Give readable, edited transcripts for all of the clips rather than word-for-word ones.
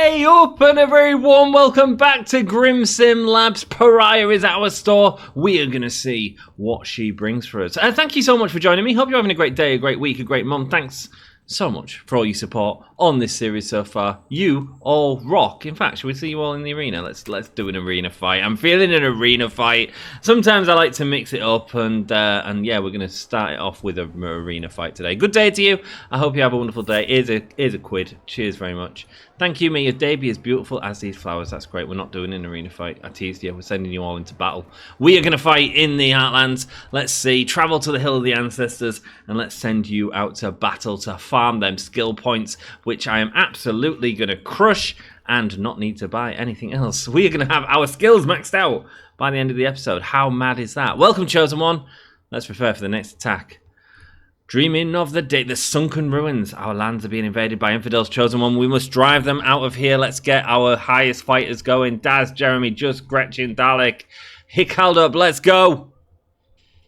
Hey up and a very warm welcome back to Grim Sim Labs. Pariah is our store. We are going to see what she brings for us. Thank you so much for joining me. Hope you're having a great day, a great week, a great month. Thanks so much for all your support on this series so far. You all rock. In fact, should we see you all in the arena? Let's do an arena fight. I'm feeling an arena fight. Sometimes I like to mix it up, and yeah, we're going to start it off with an arena fight today. Good day to you. I hope you have a wonderful day. Here's a quid. Cheers very much. Thank you, me. Your debut is beautiful as these flowers. That's great. We're not doing an arena fight. I teased you. We're sending you all into battle. We are going to fight in the Heartlands. Let's see. Travel to the Hill of the Ancestors, and let's send you out to battle to farm them skill points, which I am absolutely going to crush and not need to buy anything else. We are going to have our skills maxed out by the end of the episode. How mad is that? Welcome, Chosen One. Let's prepare for the next attack. Dreaming of the day, the sunken ruins. Our lands are being invaded by infidels, Chosen One. We must drive them out of here. Let's get our highest fighters going. Daz, Jeremy, Just, Gretchen, Dalek, Hickaldup. Let's go.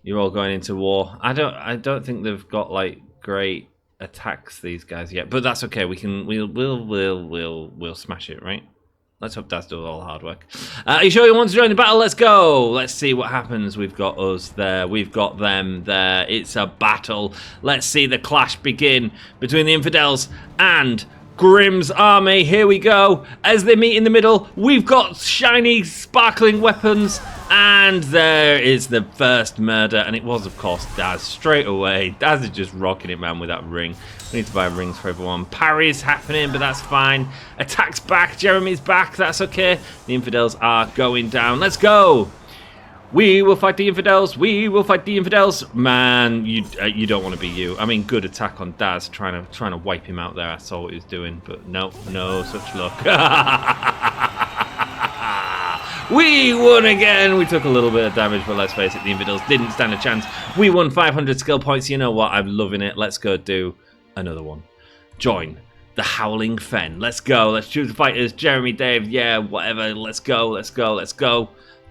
You're all going into war. I don't think they've got like great attacks, these guys, yet, but that's okay. We'll smash it, right? Let's hope Daz does all the hard work. Are you sure you want to join the battle? Let's go. Let's see what happens. We've got us there. We've got them there. It's a battle. Let's see the clash begin between the infidels and Grimm's army. Here we go. As they meet in the middle, we've got shiny, sparkling weapons. And there is the first murder. And it was, of course, Daz straight away. Daz is just rocking it, man, with that ring. We need to buy rings for everyone. Parry's happening, but that's fine. Attack's back. Jeremy's back. That's okay. The infidels are going down. Let's go. We will fight the infidels. We will fight the infidels. Man, you don't want to be you. I mean, good attack on Daz, trying to wipe him out there. I saw what he was doing, but no such luck. We won again. We took a little bit of damage, but let's face it, the infidels didn't stand a chance. We won 500 skill points. You know what? I'm loving it. Let's go do another one. Join the Howling Fen. Let's go. Let's choose the fighters. Jeremy, Dave, yeah, whatever. Let's go. Let's go. Let's go.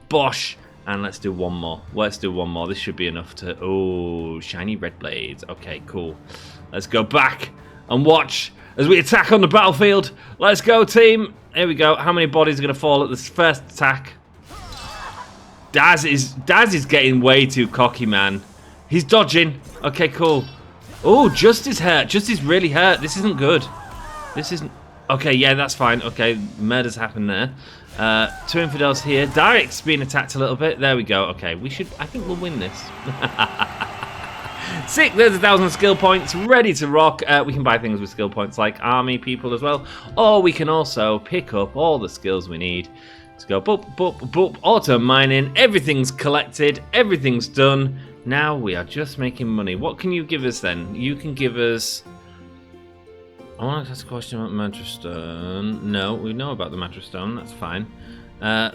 Bosh. And let's do one more. Let's do one more. This should be enough to... Oh, shiny red blades. Okay, cool. Let's go back and watch as we attack on the battlefield. Let's go, team. Here we go. How many bodies are going to fall at this first attack? Daz is getting way too cocky, man. He's dodging. Okay, cool. Oh, Just is hurt. Just is really hurt. This isn't good. This isn't... Okay, yeah, that's fine. Okay, murders happen there. Two infidels here. Derek's being attacked a little bit. There we go. Okay, I think we'll win this. Sick, there's 1,000 skill points, ready to rock. We can buy things with skill points like army people as well. Or we can also pick up all the skills we need. Let's go boop, boop, boop, auto mining. Everything's collected, everything's done. Now we are just making money. What can you give us then? You can give us... I want to ask a question about the mattress stone. No, we know about the mattress stone. That's fine. I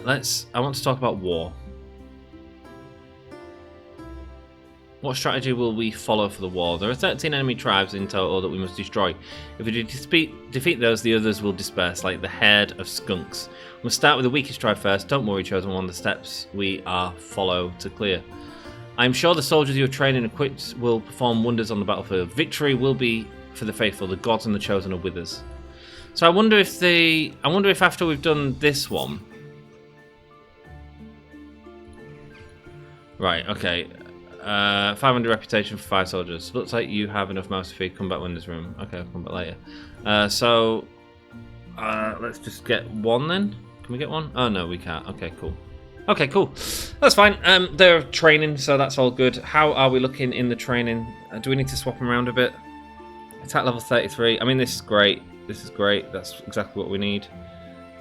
want to talk about war. What strategy will we follow for the war? There are 13 enemy tribes in total that we must destroy. If we defeat those, the others will disperse, like the herd of skunks. We'll start with the weakest tribe first. Don't worry, Chosen One. The steps we are follow to clear. I am sure the soldiers you have trained and equipped will perform wonders on the battlefield. Victory will be for the faithful. The gods and the chosen are with us. So I wonder if after we've done this one. Right, okay. 500 reputation for 5 soldiers. Looks like you have enough mouse to feed. Come back when there's room. Okay, I'll come back later. Let's just get one then. Can we get one? Oh no, we can't. Okay, cool. Okay, cool. That's fine. They're training, so that's all good. How are we looking in the training? Do we need to swap them around a bit? Attack level 33. I mean, this is great. This is great. That's exactly what we need.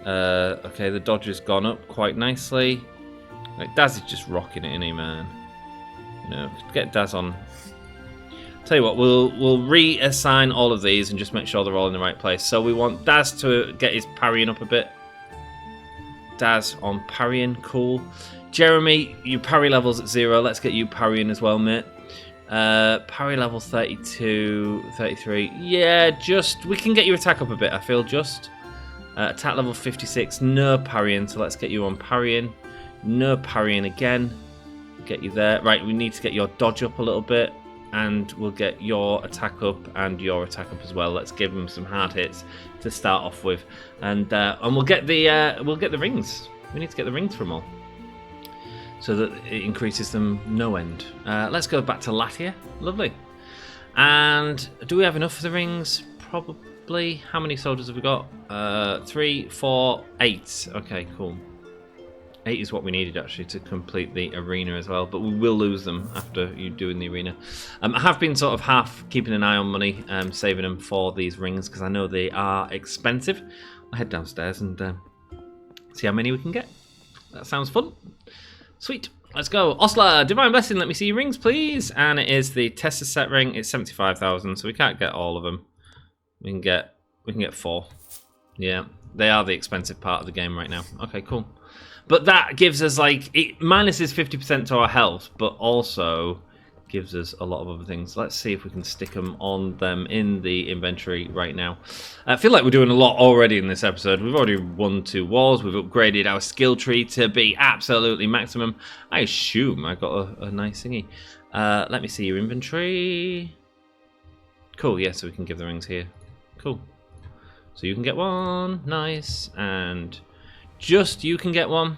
Okay, the dodge has gone up quite nicely. Like, Daz is just rocking it, isn't he, man? You know, get Daz on. Tell you what, we'll reassign all of these and just make sure they're all in the right place. So we want Daz to get his parrying up a bit. Daz on parrying, cool. Jeremy, your parry level's at 0. Let's get you parrying as well, mate. Parry level 32, 33. Yeah, we can get your attack up a bit, I feel, just. Attack level 56, no parrying, so let's get you on parrying. No parrying again. Get you there. Right, we need to get your dodge up a little bit. and we'll get your attack up and your attack up as well. Let's give them some hard hits to start off with, and we'll get the rings. We need to get the rings from all, so that it increases them no end. Let's go back to Latia. Lovely. And do we have enough for the rings? Probably. How many soldiers have we got? 3, 4, 8. Okay, cool. 8 is what we needed actually to complete the arena as well, but we will lose them after you doing the arena. I have been sort of half keeping an eye on money, saving them for these rings because I know they are expensive. I'll head downstairs and see how many we can get. That sounds fun. Sweet. Let's go. Osler, Divine Blessing, let me see your rings, please. And it is the Tester set ring. It's 75,000, so we can't get all of them. We can get 4. Yeah, they are the expensive part of the game right now. Okay, cool. But that gives us, like, it minuses 50% to our health, but also gives us a lot of other things. Let's see if we can stick them on them in the inventory right now. I feel like we're doing a lot already in this episode. We've already won 2 wars. We've upgraded our skill tree to be absolutely maximum. I assume I got a nice thingy. Let me see your inventory. Cool, yeah, so we can give the rings here. Cool. So you can get 1. Nice. And just you can get 1.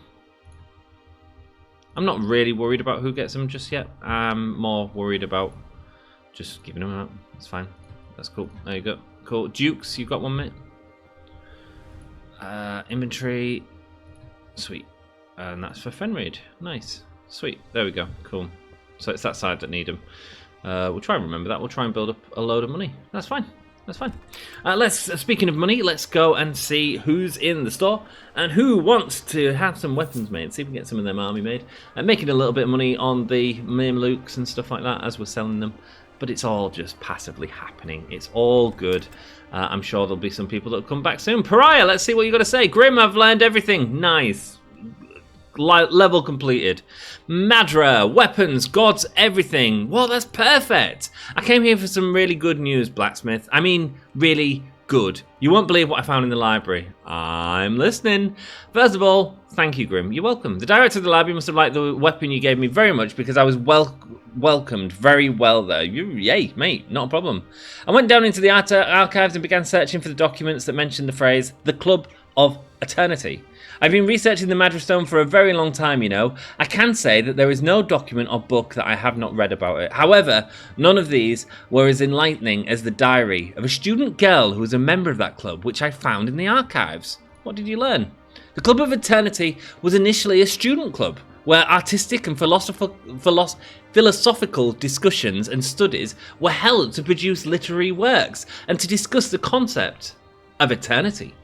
I'm not really worried about who gets them just yet. I'm more worried about just giving them out. That's fine. That's cool. There you go. Cool. Dukes, you got 1, mate. Inventory. Sweet. And that's for Fenrid. Nice. Sweet. There we go. Cool. So it's that side that need them. We'll try and remember that. We'll try and build up a load of money. That's fine. That's fine. Speaking of money, let's go and see who's in the store and who wants to have some weapons made. See if we can get some of them army made. And making a little bit of money on the Mamelukes and stuff like that as we're selling them. But it's all just passively happening. It's all good. I'm sure there'll be some people that'll come back soon. Pariah, let's see what you got to say. Grim, I've learned everything. Nice. Level completed. Madra, weapons, gods, everything. Well, that's perfect. I came here for some really good news, Blacksmith. I mean, really good. You won't believe what I found in the library. I'm listening. First of all, thank you, Grim. You're welcome. The director of the library must have liked the weapon you gave me very much because I was welcomed very well there. Yay, mate, not a problem. I went down into the archives and began searching for the documents that mentioned the phrase, the Club of Eternity. I've been researching the Madra Stone for a very long time, you know. I can say that there is no document or book that I have not read about it. However, none of these were as enlightening as the diary of a student girl who was a member of that club, which I found in the archives. What did you learn? The Club of Eternity was initially a student club, where artistic and philosophical discussions and studies were held to produce literary works and to discuss the concept of eternity.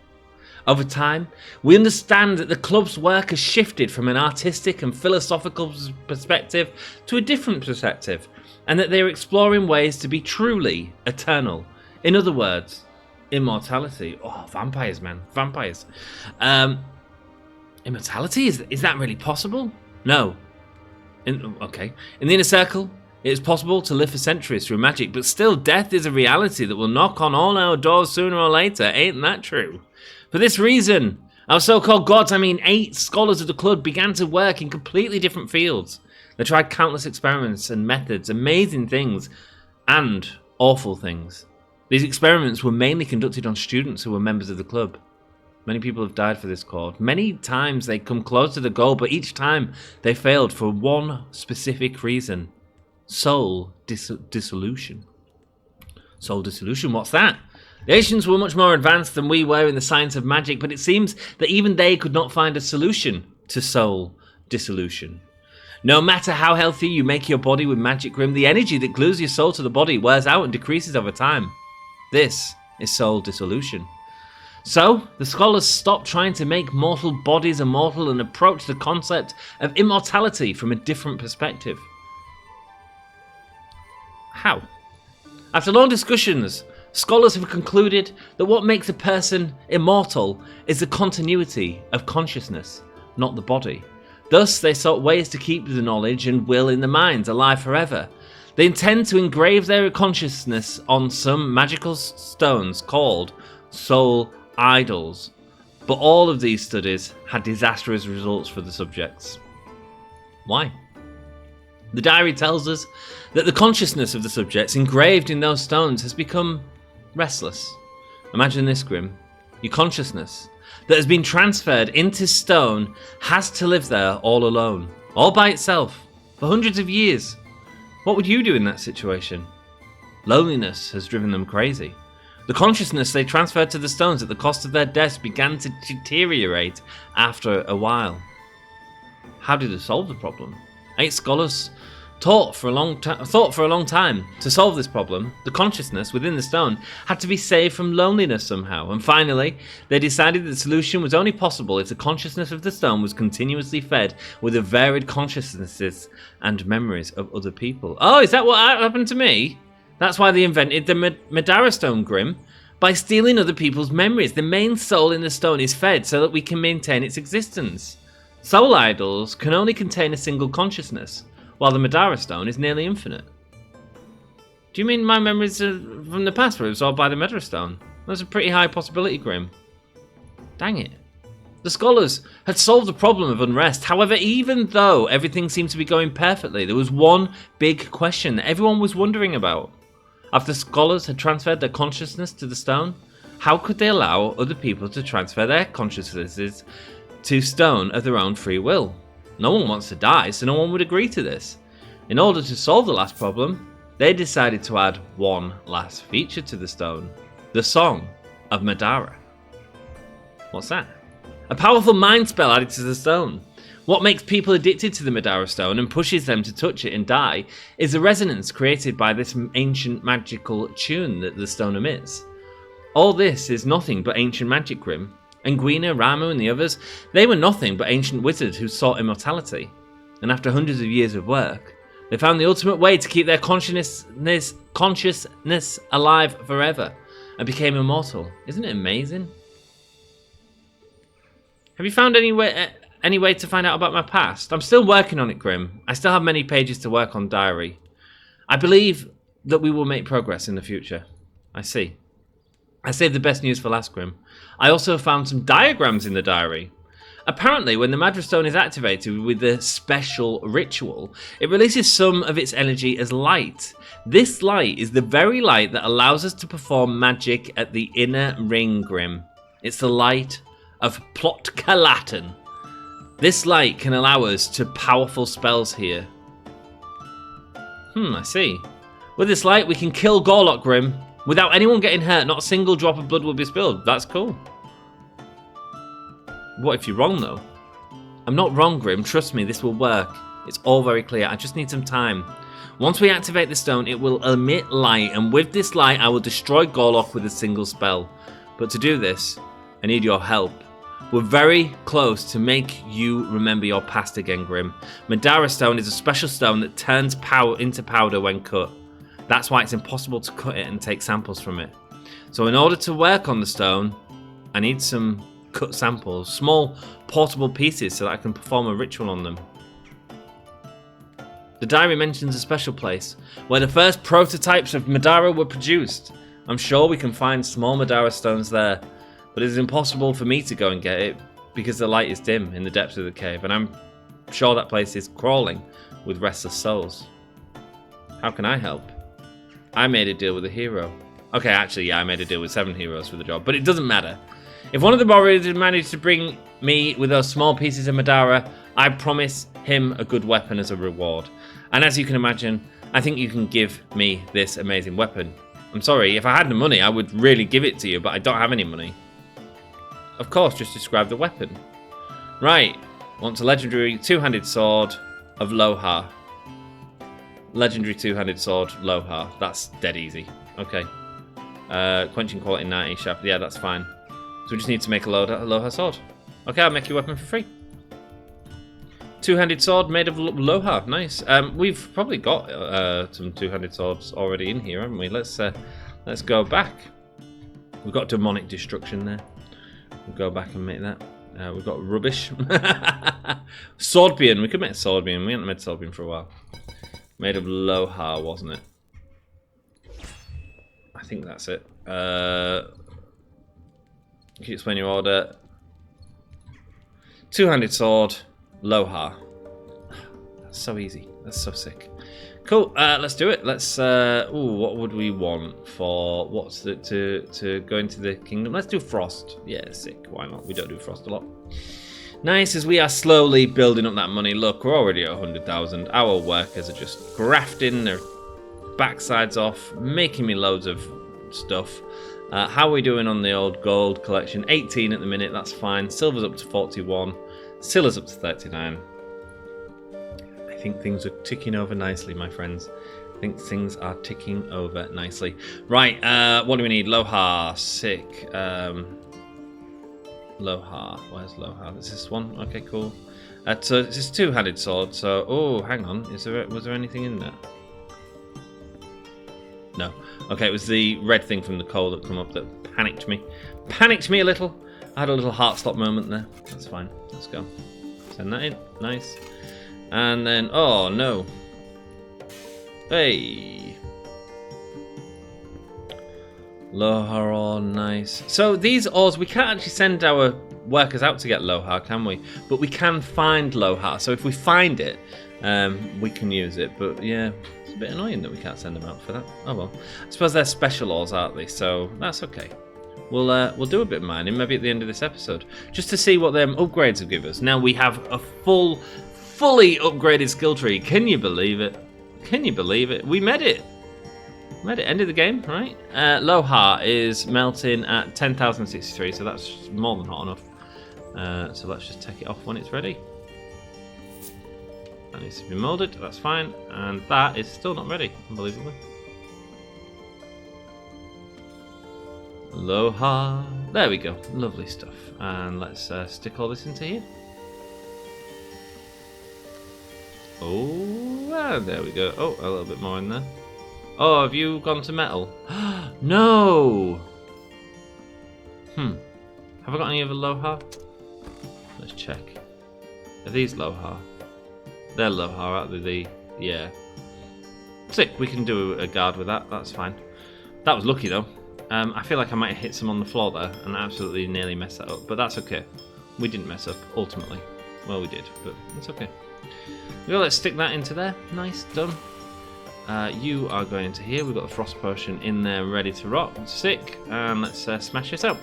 Over time, we understand that the club's work has shifted from an artistic and philosophical perspective to a different perspective, and that they are exploring ways to be truly eternal. In other words, immortality. Oh, vampires, man. Vampires. Immortality? Is that really possible? No. Okay. In the inner circle, it is possible to live for centuries through magic, but still death is a reality that will knock on all our doors sooner or later. Ain't that true? For this reason, our so-called gods, 8 scholars of the club, began to work in completely different fields. They tried countless experiments and methods, amazing things and awful things. These experiments were mainly conducted on students who were members of the club. Many people have died for this cause. Many times they come close to the goal, but each time they failed for one specific reason. Soul dissolution. Soul dissolution, what's that? The Asians were much more advanced than we were in the science of magic, but it seems that even they could not find a solution to soul dissolution. No matter how healthy you make your body with magic, Grim, the energy that glues your soul to the body wears out and decreases over time. This is soul dissolution. So, the scholars stopped trying to make mortal bodies immortal and approached the concept of immortality from a different perspective. How? After long discussions, scholars have concluded that what makes a person immortal is the continuity of consciousness, not the body. Thus, they sought ways to keep the knowledge and will in the minds alive forever. They intend to engrave their consciousness on some magical stones called soul idols. But all of these studies had disastrous results for the subjects. Why? The diary tells us that the consciousness of the subjects engraved in those stones has become restless. Imagine this, Grim. Your consciousness that has been transferred into stone has to live there all alone, all by itself, for hundreds of years. What would you do in that situation? Loneliness has driven them crazy. The consciousness they transferred to the stones at the cost of their deaths began to deteriorate after a while. How did it solve the problem? 8 scholars thought for a long time to solve this problem. The consciousness within the stone had to be saved from loneliness somehow, and finally they decided that the solution was only possible if the consciousness of the stone was continuously fed with the varied consciousnesses and memories of other people. Oh, is that what happened to me? That's why they invented the Madara stone, Grim. By stealing other people's memories, the main soul in the stone is fed so that we can maintain its existence. Soul idols can only contain a single consciousness, while the Madara stone is nearly infinite. Do you mean my memories from the past were absorbed by the Madara stone? That's a pretty high possibility, Grim. Dang it. The scholars had solved the problem of unrest. However, even though everything seemed to be going perfectly, there was one big question that everyone was wondering about. After the scholars had transferred their consciousness to the stone, how could they allow other people to transfer their consciousnesses to stone of their own free will? No one wants to die, so no one would agree to this. In order to solve the last problem, they decided to add one last feature to the stone: the Song of Madara. What's that? A powerful mind spell added to the stone. What makes people addicted to the Madara stone and pushes them to touch it and die is the resonance created by this ancient magical tune that the stone emits. All this is nothing but ancient magic, Grim. Anguina, Ramu and the others, they were nothing but ancient wizards who sought immortality. And after hundreds of years of work, they found the ultimate way to keep their consciousness alive forever and became immortal. Isn't it amazing? Have you found any way to find out about my past? I'm still working on it, Grim. I still have many pages to work on diary. I believe that we will make progress in the future. I see. I saved the best news for last, Grim. I also found some diagrams in the diary. Apparently, when the Madara Stone is activated with the special ritual, it releases some of its energy as light. This light is the very light that allows us to perform magic at the inner ring, Grim. It's the light of Plot-Kalatan. This light can allow us to powerful spells here. I see. With this light, we can kill Gorlock, Grim. Without anyone getting hurt, not a single drop of blood will be spilled. That's cool. What if you're wrong, though? I'm not wrong, Grim. Trust me, this will work. It's all very clear. I just need some time. Once we activate the stone, it will emit light, and with this light, I will destroy Gorlock with a single spell. But to do this, I need your help. We're very close to make you remember your past again, Grim. Madara Stone is a special stone that turns power into powder when cut. That's why it's impossible to cut it and take samples from it. So in order to work on the stone, I need some cut samples, small portable pieces so that I can perform a ritual on them. The diary mentions a special place where the first prototypes of Madara were produced. I'm sure we can find small Madara stones there, but it is impossible for me to go and get it because the light is dim in the depths of the cave, and I'm sure that place is crawling with restless souls. How can I help? I made a deal with a hero. Okay, actually, yeah, I made a deal with 7 heroes for the job, but it doesn't matter. If one of the warriors managed to bring me with those small pieces of Madara, I promise him a good weapon as a reward. And as you can imagine, I think you can give me this amazing weapon. I'm sorry, if I had the money, I would really give it to you, but I don't have any money. Of course, just describe the weapon. Right, wants a legendary two-handed sword of Lohar. Legendary two-handed sword, Lohar. That's dead easy. Okay. Quenching quality 90, sharp. Yeah, that's fine. So we just need to make a Lohar sword. Okay, I'll make your weapon for free. Two-handed sword made of Lohar. Nice. We've probably got some two-handed swords already in here, haven't we? Let's go back. We've got demonic destruction there. We'll go back and make that. We've got rubbish. Swordbeam. We could make Swordbeam. We haven't made Swordbeam for a while. Made of Lohar, wasn't it? I think that's it. Can you explain your order? Two-handed sword, Lohar. That's so easy. That's so sick. Cool. Let's do it. Let's. What would we want for to go into the kingdom? Let's do frost. Yeah, sick. Why not? We don't do frost a lot. Nice, as we are slowly building up that money. Look, we're already at 100,000. Our workers are just grafting their backsides off, making me loads of stuff. How are we doing on the old gold collection? 18 at the minute. That's fine. Silver's up to 41. Silver's up to 39. I think things are ticking over nicely, my friends. I think things are ticking over nicely. Right, what do we need? Lohar, sick. Lohar, where's Lohar? Is this one? Okay, cool. So it's this two-handed sword. So, oh, hang on. Was there anything in there? No. Okay, it was the red thing from the coal that come up that panicked me. Panicked me a little. I had a little heart stop moment there. That's fine. Let's go. Send that in. Nice. And then, oh no. Hey. Lohar ore, nice. So these ores, we can't actually send our workers out to get Lohar, can we? But we can find Lohar. So if we find it, we can use it. But yeah, it's a bit annoying that we can't send them out for that. Oh well. I suppose they're special ores, aren't they? So that's okay. We'll do a bit of mining, maybe at the end of this episode, just to see what them upgrades will give us. Now we have a fully upgraded skill tree. Can you believe it? Can you believe it? We made it. End of the game, right? Lohar is melting at 10,063, so that's more than hot enough. So let's just take it off when it's ready. That needs to be molded, that's fine. And that is still not ready, unbelievably. Lohar. There we go, lovely stuff. And let's stick all this into here. Oh, there we go. Oh, a little bit more in there. Oh, have you gone to metal? No! Have I got any other Lohar? Let's check. Are these Lohar? They're Lohar, aren't they? Yeah. Sick, we can do a guard with that, that's fine. That was lucky though. I feel like I might have hit some on the floor there and absolutely nearly messed that up, but that's okay. We didn't mess up, ultimately. Well, we did, but it's okay. Well, let's stick that into there. Nice, done. You are going into here. We've got the frost potion in there ready to rock. Sick. And let's smash this out.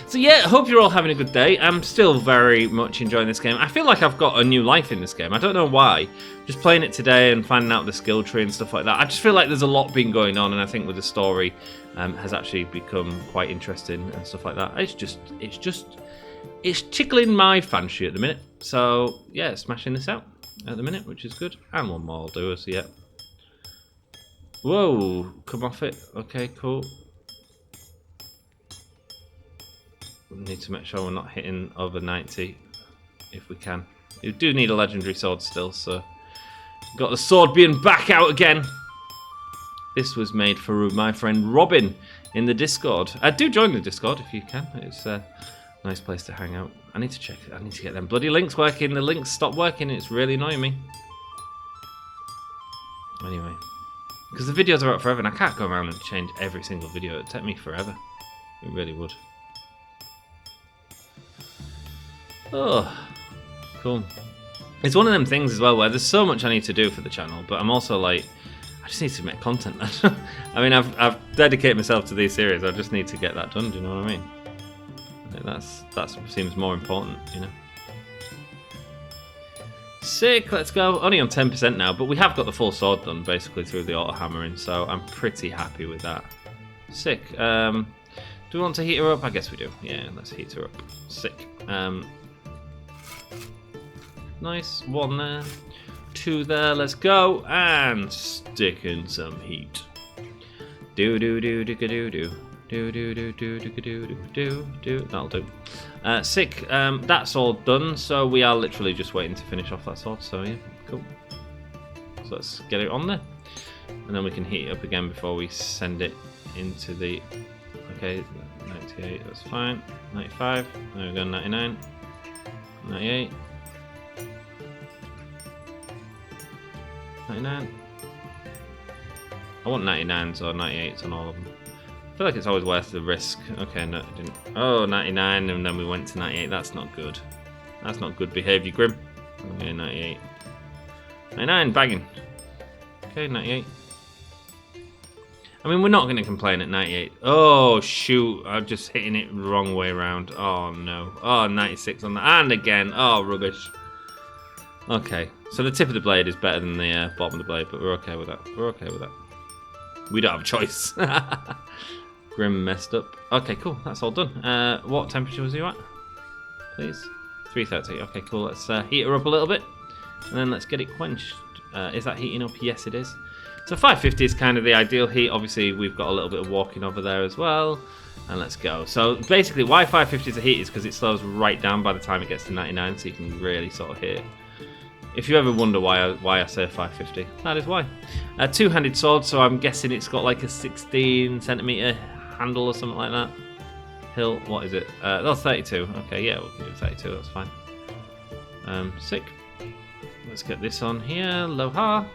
So yeah, hope you're all having a good day. I'm still very much enjoying this game. I feel like I've got a new life in this game. I don't know why. Just playing it today and finding out the skill tree and stuff like that. I just feel like there's a lot been going on, and I think with the story has actually become quite interesting and stuff like that. It's tickling my fancy at the minute. So yeah, smashing this out at the minute, which is good. And one more will do us, yeah. Whoa, come off it. Okay, cool. We need to make sure we're not hitting over 90 if we can. You do need a legendary sword still, so got the sword being back out again. This was made for my friend Robin in the Discord. Do join the Discord if you can. It's a nice place to hang out. I need to check. I need to get them bloody links working. The links stopped working. It's really annoying me. Anyway. Because the videos are up forever and I can't go around and change every single video. It'd take me forever. It really would. Oh, cool. It's one of them things as well where there's so much I need to do for the channel, but I'm also like, I just need to make content. I mean, I've dedicated myself to these series. I just need to get that done. Do you know what I mean? That seems more important, you know. Sick, let's go. Only on 10% now, but we have got the full sword done basically through the auto hammering, so I'm pretty happy with that. Sick. Do we want to heat her up? I guess we do. Yeah, let's heat her up. Sick. Nice. One there. Two there. Let's go. And stick in some heat. Do do do do do do. Do do do do do do do do. That'll do. Sick. That's all done. So we are literally just waiting to finish off that sword. So yeah, cool. So let's get it on there, and then we can heat it up again before we send it into the. Okay, 98. That's fine. 95. There we go. 99. 98. 99. I want 99s or 98s on all of them. I feel like it's always worth the risk. Okay, no, it didn't. Oh, 99, and then we went to 98. That's not good. That's not good behaviour, Grim. Okay, 98. 99, banging. Okay, 98. I mean, we're not going to complain at 98. Oh, shoot. I'm just hitting it the wrong way around. Oh, no. Oh, 96 on that. And again. Oh, rubbish. Okay. So the tip of the blade is better than the bottom of the blade, but we're okay with that. We're okay with that. We don't have a choice. Grim messed up. Okay, cool. That's all done. What temperature was you at? Please? 330. Okay, cool. Let's heat her up a little bit. And then let's get it quenched. Is that heating up? Yes, it is. So 550 is kind of the ideal heat. Obviously, we've got a little bit of walking over there as well. And let's go. So basically, why 550 is a heat is because it slows right down by the time it gets to 99, so you can really sort of hit it. If you ever wonder why I say 550, that is why. A two-handed sword, so I'm guessing it's got like a 16 centimeter handle or something like that. Hilt, what is it? That's 32. Okay, yeah, we can do 32. That's fine. Sick. Let's get this on here. Lohar.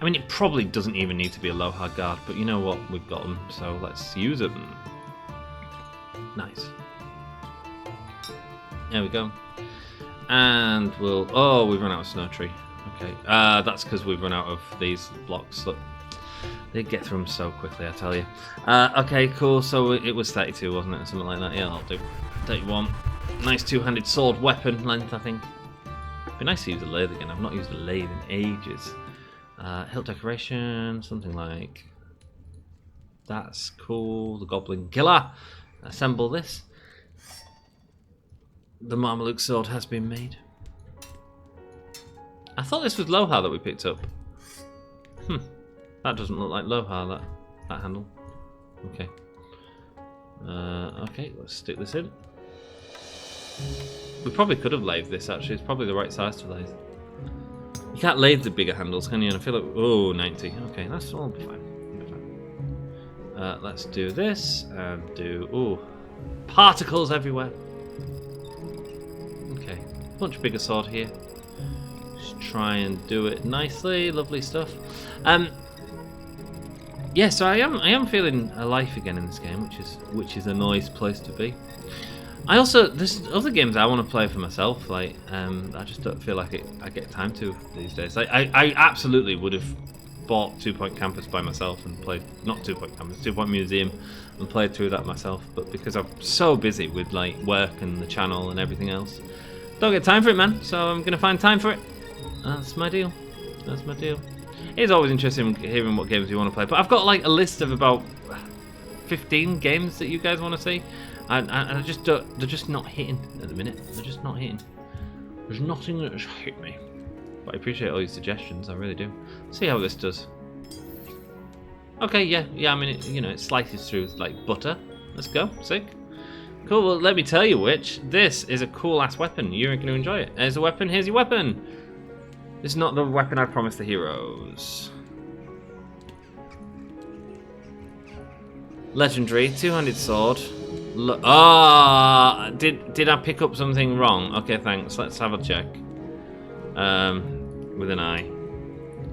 I mean, it probably doesn't even need to be a Lohar guard, but you know what? We've got them, so let's use them. Nice. There we go. And we'll... Oh, we've run out of Snow Tree. Okay. That's because we've run out of these blocks. Look, they get through them so quickly, I tell you. Okay, cool. So it was 32, wasn't it? Or something like that. Yeah, I'll do. 31. Nice two-handed sword weapon length, I think. It'd be nice to use a lathe again. I've not used a lathe in ages. Hilt decoration, something like... That's cool. The Goblin Killer. Assemble this. The Marmaluke sword has been made. I thought this was Lohar that we picked up. That doesn't look like Lohar, that handle. Okay. Okay, let's stick this in. We probably could have lathed this, actually. It's probably the right size to lathe. You can't lathe the bigger handles, can you? And I feel like... Oh, 90. Okay, that's all be fine. Let's do this and do... Ooh, particles everywhere. Okay, much bigger sword here. Just try and do it nicely. Lovely stuff. Yeah, so I am feeling alive again in this game, which is a nice place to be. I also, there's other games I want to play for myself. Like, I just don't feel like I get time to these days. I absolutely would have bought 2 Point Campus by myself and played, not 2 Point Campus, 2 Point Museum, and played through that myself. But because I'm so busy with like work and the channel and everything else, don't get time for it, man. So I'm gonna find time for it. That's my deal. That's my deal. It's always interesting hearing what games you want to play. But I've got like a list of about 15 games that you guys want to see. And I just don't, they're just not hitting at the minute. They're just not hitting. There's nothing that has hit me. But I appreciate all your suggestions. I really do. See how this does. Okay, yeah. I mean, it slices through like butter. Let's go. Sick. Cool. Well, let me tell you which. This is a cool ass weapon. You're going to enjoy it. There's a weapon. Here's your weapon. This is not the weapon I promised the heroes. Legendary, two-handed sword. Did I pick up something wrong? Okay, thanks. Let's have a check. With an eye.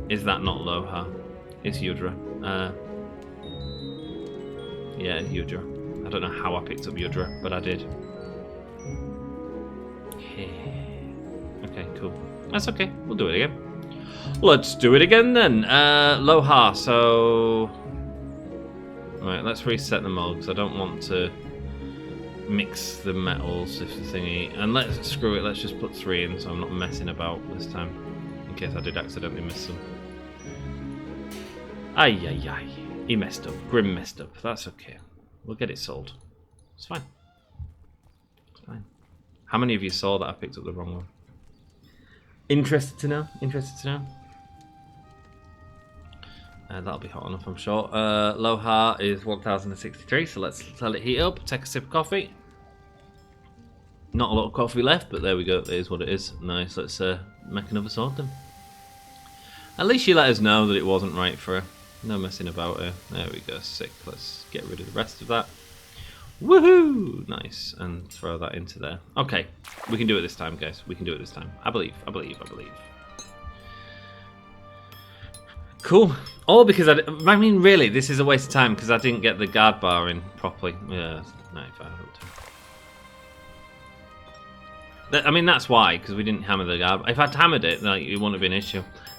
Is that not Lohar? It's Yudra. Yeah, it's Yudra. I don't know how I picked up Yudra, but I did. Okay, cool. That's okay. We'll do it again. Let's do it again then. Lohar, so... Right, let's reset the mode because I don't want to mix the metals if the thingy. And let's screw it, let's just put 3 in so I'm not messing about this time. In case I did accidentally miss them. Ay. He messed up. Grim messed up. That's okay. We'll get it sold. It's fine. It's fine. How many of you saw that I picked up the wrong one? Interested to know? Interested to know? That'll be hot enough, I'm sure. Lohar is 1063, so let's let it heat up. Take a sip of coffee. Not a lot of coffee left, but there we go. It is what it is. Nice. Let's make another sword then. At least you let us know that it wasn't right for her. No messing about her. There we go. Sick. Let's get rid of the rest of that. Woohoo! Nice. And throw that into there. Okay. We can do it this time, guys. We can do it this time. I believe. Cool. All because I mean, really, this is a waste of time because I didn't get the guard bar in properly. Yeah, 95. I mean, that's why, because we didn't hammer the guard. If I'd hammered it, like, it wouldn't have been an issue.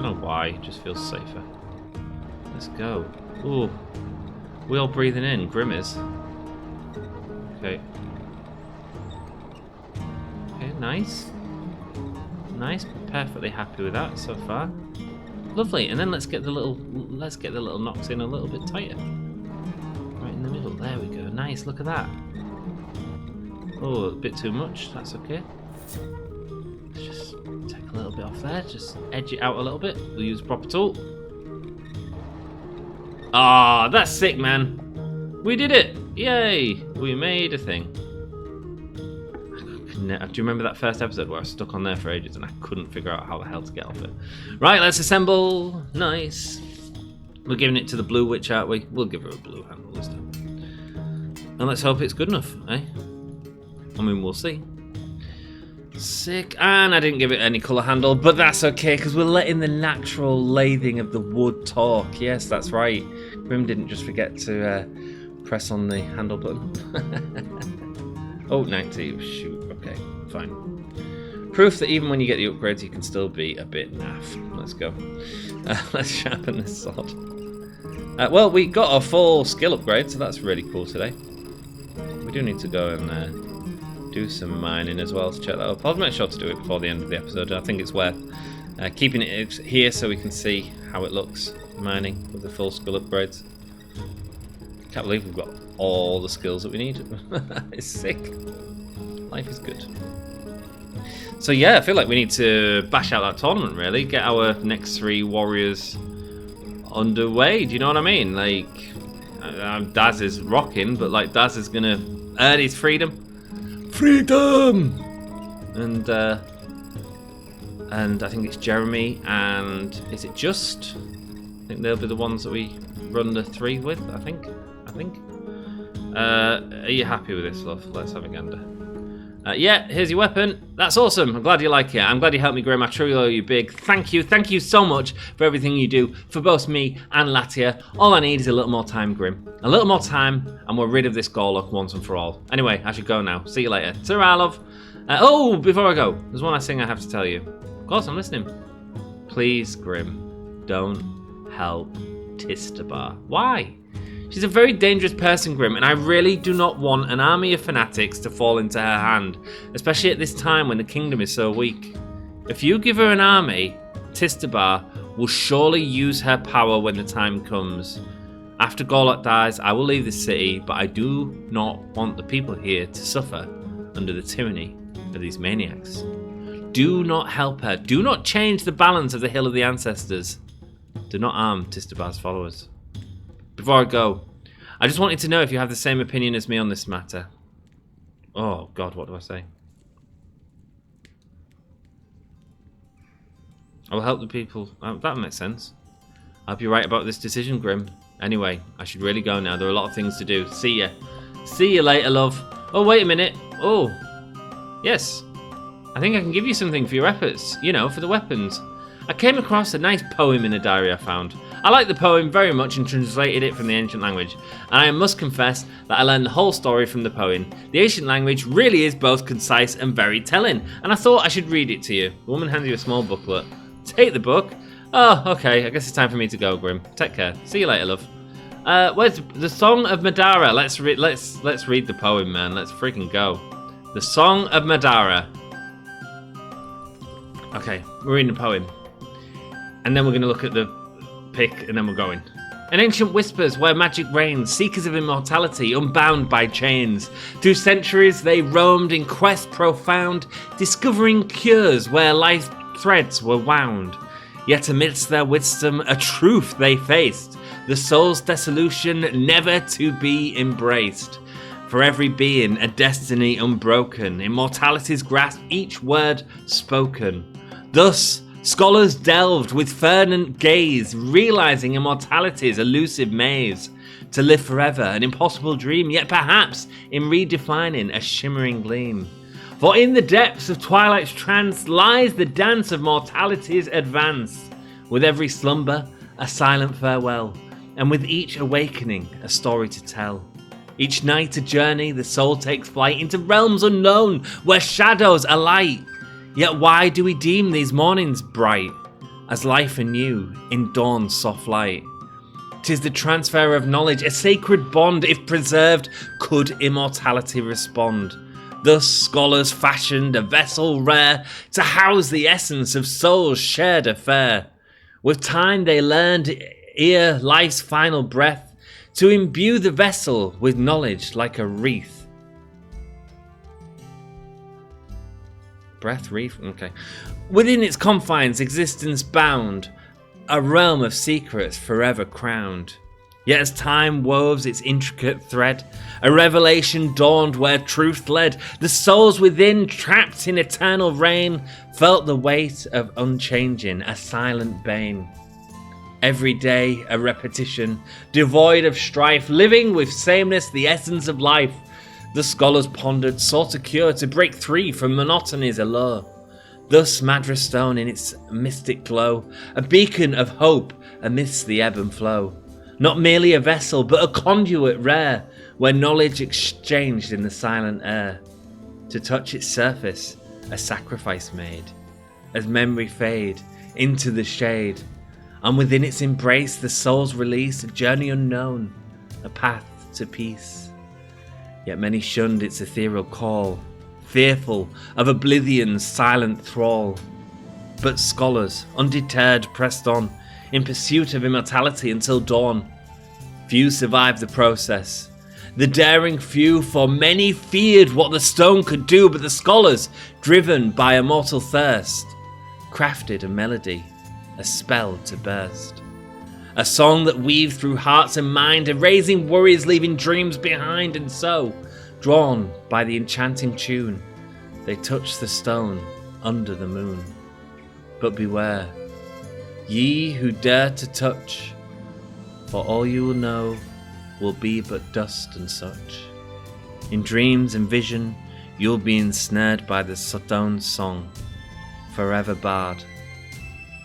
Don't know why, it just feels safer. Let's go. Ooh. We all breathing in, Grim is. Okay. Okay, nice. Nice, perfectly happy with that so far. Lovely, and then let's get the little knocks in a little bit tighter. Right in the middle, there we go. Nice, look at that. Oh, a bit too much, that's okay. Let's just take a little bit off there, just edge it out a little bit. We'll use a proper tool. Ah, that's sick, man. We did it! Yay! We made a thing. Do you remember that first episode where I was stuck on there for ages and I couldn't figure out how the hell to get off it? Right, let's assemble. Nice. We're giving it to the blue witch, aren't we? We'll give her a blue handle this time. And let's hope it's good enough, eh? I mean, we'll see. Sick. And I didn't give it any colour handle, but that's okay, because we're letting the natural lathing of the wood talk. Yes, that's right. Grim didn't just forget to press on the handle button. Oh, 90. Shoot. Okay, fine. Proof that even when you get the upgrades, you can still be a bit naff. Let's go. Let's sharpen this sword. Well, we got a full skill upgrade, so that's really cool today. We do need to go and do some mining as well to check that up. I'll make sure to do it before the end of the episode. I think it's worth keeping it here so we can see how it looks mining with the full skill upgrades. Can't believe we've got all the skills that we need. It's sick. Life is good. So yeah, I feel like we need to bash out that tournament, really. Get our next 3 warriors underway. Do you know what I mean? Like, Daz is rocking, but like Daz is gonna earn his freedom. Freedom! And I think it's Jeremy and is it Just? I think they'll be the ones that we run the 3 with, I think. Are you happy with this, love? Let's have a gander. Yeah, here's your weapon. That's awesome. I'm glad you like it. I'm glad you helped me, Grim. I truly owe you big. Thank you. Thank you so much for everything you do for both me and Latia. All I need is a little more time, Grim. A little more time, and we're rid of this Gorlock once and for all. Anyway, I should go now. See you later. Ta-ra, love. Oh, before I go, there's one last thing I have to tell you. Of course, I'm listening. Please, Grim, don't help Tistabar. Why? She's a very dangerous person, Grim, and I really do not want an army of fanatics to fall into her hand, especially at this time when the kingdom is so weak. If you give her an army, Tistabar will surely use her power when the time comes. After Gorlock dies, I will leave the city, but I do not want the people here to suffer under the tyranny of these maniacs. Do not help her. Do not change the balance of the Hill of the Ancestors. Do not arm Tistabar's followers. Before I go, I just wanted to know if you have the same opinion as me on this matter. Oh, God, what do I say? I will help the people. That makes sense. I hope you're right about this decision, Grim. Anyway, I should really go now. There are a lot of things to do. See ya. See you later, love. Oh, wait a minute. Oh, yes. I think I can give you something for your efforts. You know, for the weapons. I came across a nice poem in a diary I found. I liked the poem very much and translated it from the ancient language, and I must confess that I learned the whole story from the poem. The ancient language really is both concise and very telling, and I thought I should read it to you. The woman hands you a small booklet. Take the book. Oh, okay, I guess it's time for me to go, Grim. Take care. See you later, love. Where's the Song of Madara? Let's read the poem, man. Let's freaking go. The Song of Madara. Okay, we're reading the poem. And then we're going to look at the pick, and then we're going. In ancient whispers where magic reigns, seekers of immortality, unbound by chains. Through centuries they roamed in quest profound, discovering cures where life threads were wound. Yet amidst their wisdom a truth they faced, the soul's dissolution never to be embraced. For every being a destiny unbroken, immortality's grasp each word spoken. Thus scholars delved with fervent gaze, realizing immortality's elusive maze. To live forever, an impossible dream, yet perhaps in redefining a shimmering gleam. For in the depths of twilight's trance lies the dance of mortality's advance. With every slumber, a silent farewell, and with each awakening, a story to tell. Each night a journey, the soul takes flight into realms unknown, where shadows alight. Yet why do we deem these mornings bright? as life anew in dawn's soft light. 'Tis the transfer of knowledge, a sacred bond, if preserved, could immortality respond. Thus scholars fashioned a vessel rare to house the essence of souls shared affair. With time they learned, ere life's final breath, to imbue the vessel with knowledge like a wreath. Breath, wreath, okay. Within its confines, existence bound, a realm of secrets forever crowned. Yet as time woves its intricate thread, a revelation dawned where truth led. The souls within, trapped in eternal reign, felt the weight of unchanging, a silent bane. Every day a repetition, devoid of strife, living with sameness the essence of life. The scholars pondered, sought a cure to break free from monotony's allure. Thus Madras Stone in its mystic glow, a beacon of hope amidst the ebb and flow. Not merely a vessel, but a conduit rare, where knowledge exchanged in the silent air. To touch its surface, a sacrifice made, as memory fade into the shade. And within its embrace, the soul's release, a journey unknown, a path to peace. Yet many shunned its ethereal call, fearful of oblivion's silent thrall. But scholars, undeterred, pressed on, in pursuit of immortality until dawn. Few survived the process. The daring few, for many feared what the stone could do, but the scholars, driven by a mortal thirst, crafted a melody, a spell to burst. A song that weaved through hearts and mind, erasing worries, leaving dreams behind, and so, drawn by the enchanting tune, they touched the stone under the moon. But beware, ye who dare to touch, for all you will know will be but dust and such. In dreams and vision you'll be ensnared by the stone's song, forever barred.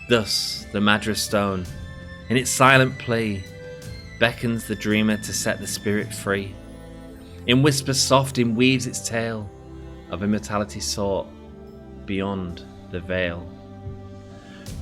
Thus the Madras Stone, in its silent plea, beckons the dreamer to set the spirit free. In whispers soft it weaves its tale of immortality sought beyond the veil.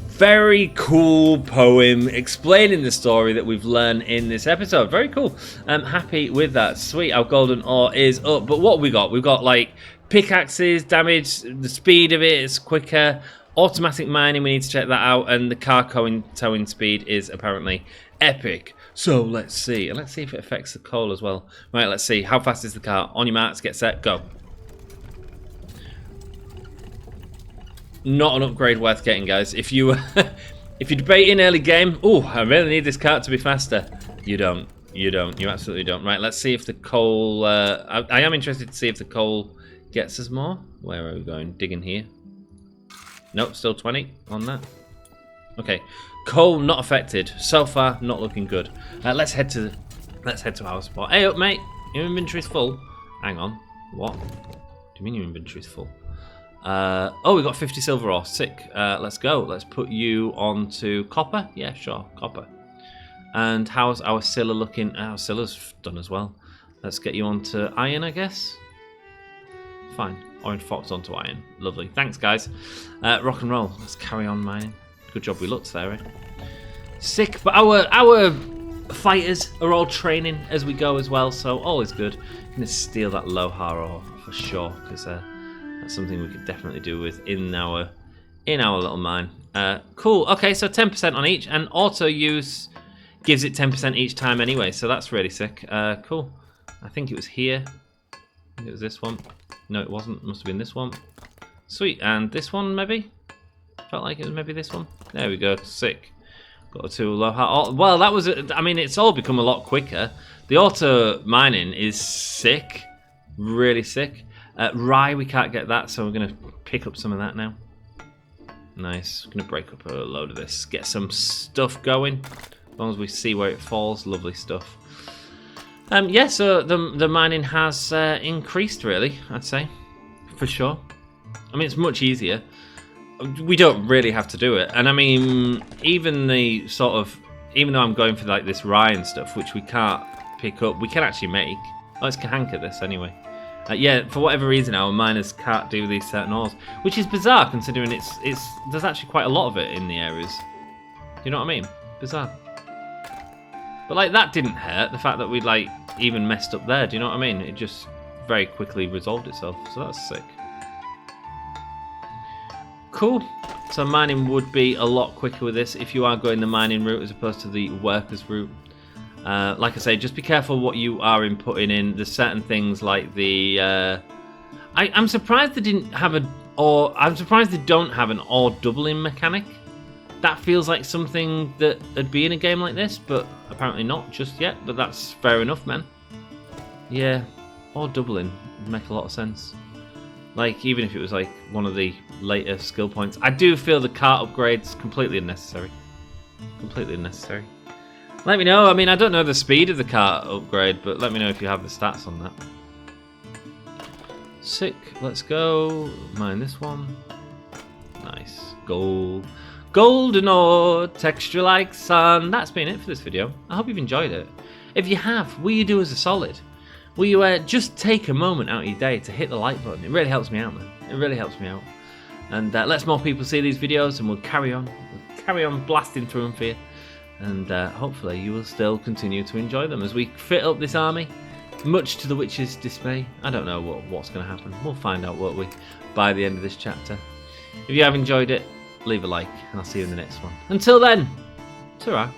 Very cool poem explaining the story that we've learned in this episode. Very cool. I'm happy with that. Sweet, our golden ore is up. But what we got? We've got like pickaxes, damage, the speed of it is quicker. Automatic mining, we need to check that out. And the car towing speed is apparently epic. So let's see. And let's see if it affects the coal as well. Right, let's see. How fast is the car? On your marks, get set, go. Not an upgrade worth getting, guys. If you if you're debating early game, oh, I really need this cart to be faster. You don't. You don't. You absolutely don't. Right, let's see if the coal... I am interested to see if the coal gets us more. Where are we going? Digging here. Nope, still 20 on that. Okay, coal not affected. So far, not looking good. Let's head to our spot. Hey up, mate. Your inventory's full. Hang on. What? Do you mean your inventory's full? Oh, we got 50 silver ore. Sick. Let's go. Let's put you onto copper. Yeah, sure, copper. And how's our Scylla looking? Our Scylla's done as well. Let's get you onto iron, I guess. Fine. Orange fox onto iron. Lovely. Thanks, guys. Rock and roll. Let's carry on mining. Good job we looked there, eh? Sick. But our fighters are all training as we go as well, so all is good. Gonna steal that Lohar ore for sure, because that's something we could definitely do with in our little mine. Cool. Okay, so 10% on each, and auto use gives it 10% each time anyway, so that's really sick. Cool. I think it was here. I think it was this one. No, it wasn't. It must have been this one. Sweet. And this one, maybe? Felt like it was maybe this one. There we go. Sick. Got a tool. Well, that was... I mean, it's all become a lot quicker. The auto mining is sick. Really sick. Rye, we can't get that, so we're going to pick up some of that now. Nice. Going to break up a load of this. Get some stuff going. As long as we see where it falls. Lovely stuff. Yeah, so the mining has increased, really, I'd say. For sure. I mean, it's much easier. We don't really have to do it. And I mean, even the sort of... Even though I'm going for like this rye and stuff, which we can't pick up, we can actually make. Oh, it's Kahanka this anyway. Yeah, for whatever reason, our miners can't do these certain ores, which is bizarre considering it's there's actually quite a lot of it in the areas. you know what I mean? Bizarre. But like that didn't hurt. The fact that we like even messed up there. Do you know what I mean? It just very quickly resolved itself. So that's sick. Cool. So mining would be a lot quicker with this if you are going the mining route as opposed to the workers route. Like I say, just be careful what you are inputting in. There's certain things like the. I'm surprised they didn't have I'm surprised they don't have an ore doubling mechanic. That feels like something that would be in a game like this, but apparently not just yet. But that's fair enough, man. Yeah, ore doubling would make a lot of sense. Like, even if it was like one of the later skill points. I do feel the cart upgrade's completely unnecessary. Completely unnecessary. Let me know. I mean, I don't know the speed of the cart upgrade, but let me know if you have the stats on that. Sick. Let's go. Mine this one. Nice. Gold. Golden ore. Texture like sun. That's been it for this video. I hope you've enjoyed it. If you have, will you do us a solid? Will you just take a moment out of your day to hit the like button? It really helps me out, man. It really helps me out. And let's more people see these videos, and we'll carry on. We'll carry on blasting through them for you. And hopefully you will still continue to enjoy them as we fit up this army, much to the witch's dismay. I don't know what's going to happen. We'll find out, won't we, by the end of this chapter. If you have enjoyed it, leave a like, and I'll see you in the next one. Until then, ta-ra.